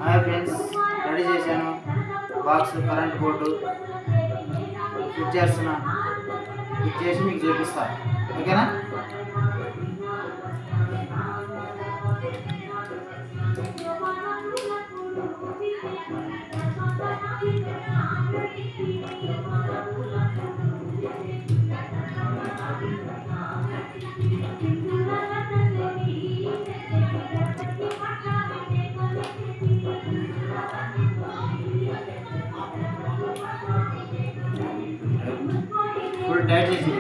Hi friends, ready చేశాను box, current board fit చేస్తున్నాను. Fit చేసి మీకు చూపిస్తాను, ఓకేనా? ఫుల్ టైట్ చేసి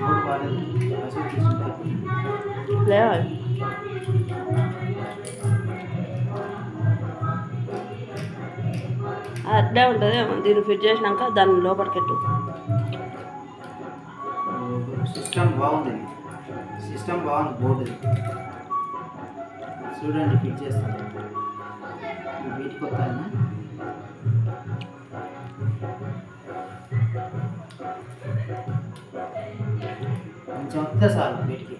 బాగాలేదు, లేవాలి. అట్లే ఉంటుంది. దీన్ని ఫిట్ చేసినాక దాన్ని లోపలికెట్టు. సిస్టమ్ బాగుంది, బోర్డు చూడండి. ఫిట్ చేస్తాను, వీటికి వస్తాను. కొంచెం వస్తే చాలు వీటికి.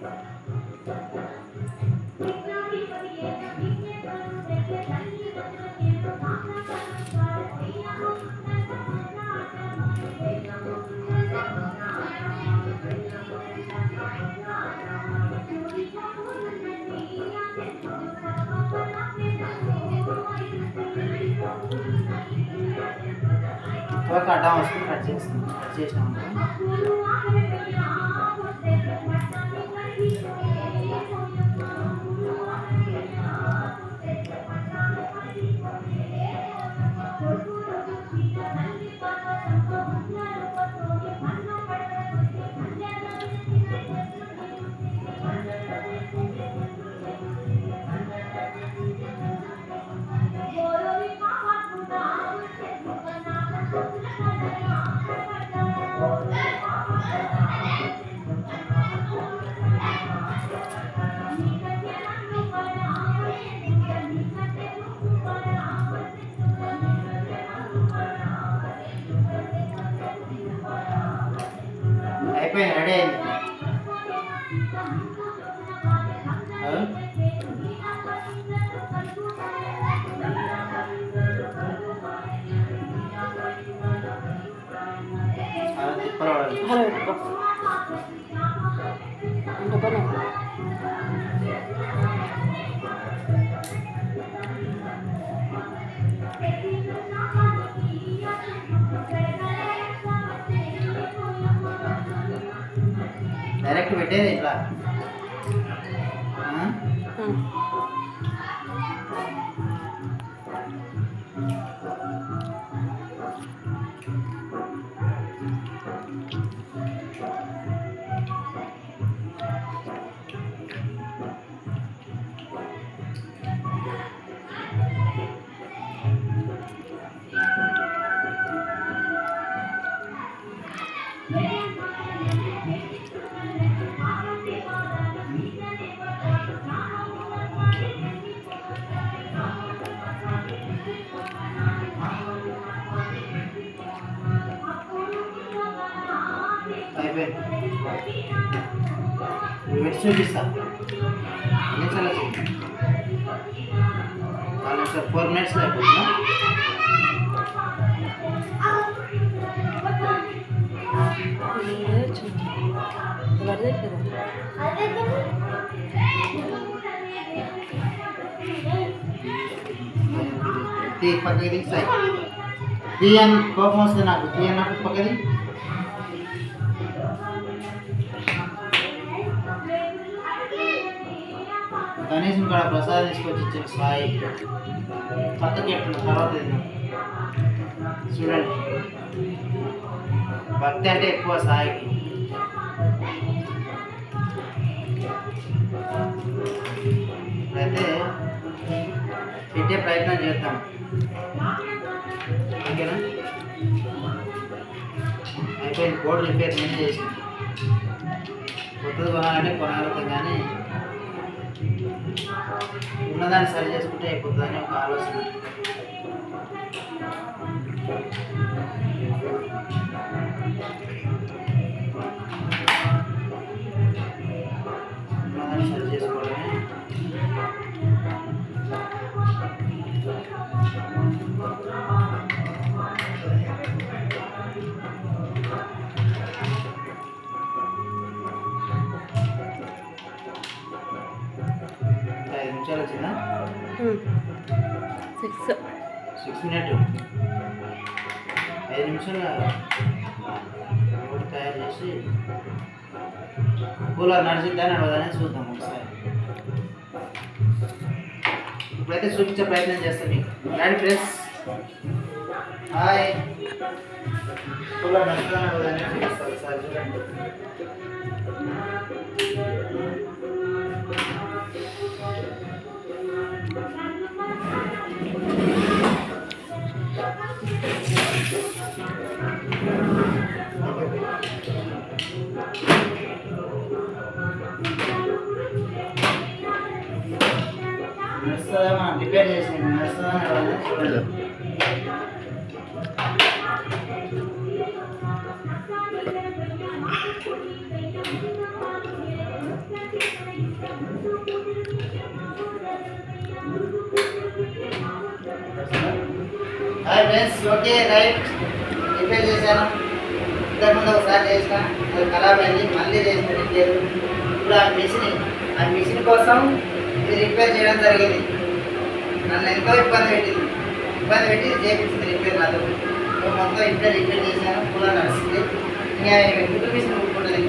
ఒక అడ్డం వస్తుంది, కట్ చేసినాము. అయిపోయింది, రెడీ అయింది. డైరెక్ట్ పెట్టేది ఇట్లా. అయిపోయింది, చూపిస్తా. చాలా 4 minutes అయిపోతుందా? పక్కకి తీస్తాయి. తీయని కోపం వస్తుంది నాకు, తీయన్నట్టు పక్కది. కనీసం ఇక్కడ ప్రసాదం తీసుకొచ్చి ఇచ్చిన సాయి పక్కకి ఎట్లా తర్వాత చూడండి. భక్తి అంటే ఎక్కువ సాయికి. ఇప్పుడైతే పెట్టే ప్రయత్నం చేద్దాం, ఓకేనా? అయిపోయింది, బోర్డు రిపేర్ నేను చేసిన. కొత్తది కొనాలంటే కొనగలుగుతాం కానీ ఉన్నదాన్ని సరి చేసుకుంటే అయిపోతుందని ఒక ఆలోచన. ఉన్నదాన్ని సరి చేసుకోవడమే. ఇంకా 5 నిమిషాలు వచ్చిందా? 6. 6 మినిట్ 5 నిమిషాలు రోడ్డు తయారు చేసి కూలర్ నడిచిద్దా నడవదని చూద్దాం ఒకసారి. ఇప్పుడైతే చూపించే ప్రయత్నం చేస్తాం మీకు. Daddy press hi. కూలర్ నడుస్తుందా నడవదని చూపిస్తాను ఒకసారి చూడండి. నడుస్తుందా? మనం రిపేర్ చేసింది నడుస్తుందా నడవదని చూడండి. Hi friends, okay right. Repair చేశాను. ఇంతకుముందు ఒకసారి చేసిన, అది ఖరాబ్ అయింది, మళ్ళీ చేసిన రిపేర్. ఇప్పుడు ఆ మిషన్ కోసం ఇది రిపేర్ చేయడం జరిగింది. నన్ను ఎంతో ఇబ్బంది పెట్టి చేయించింది రిపేర్ నాతో. మొత్తం ఇప్పుడే రిపేర్ చేశాను, కూడా నడిచింది. ఇంకా మిషన్ కుట్టుకుంటుంది.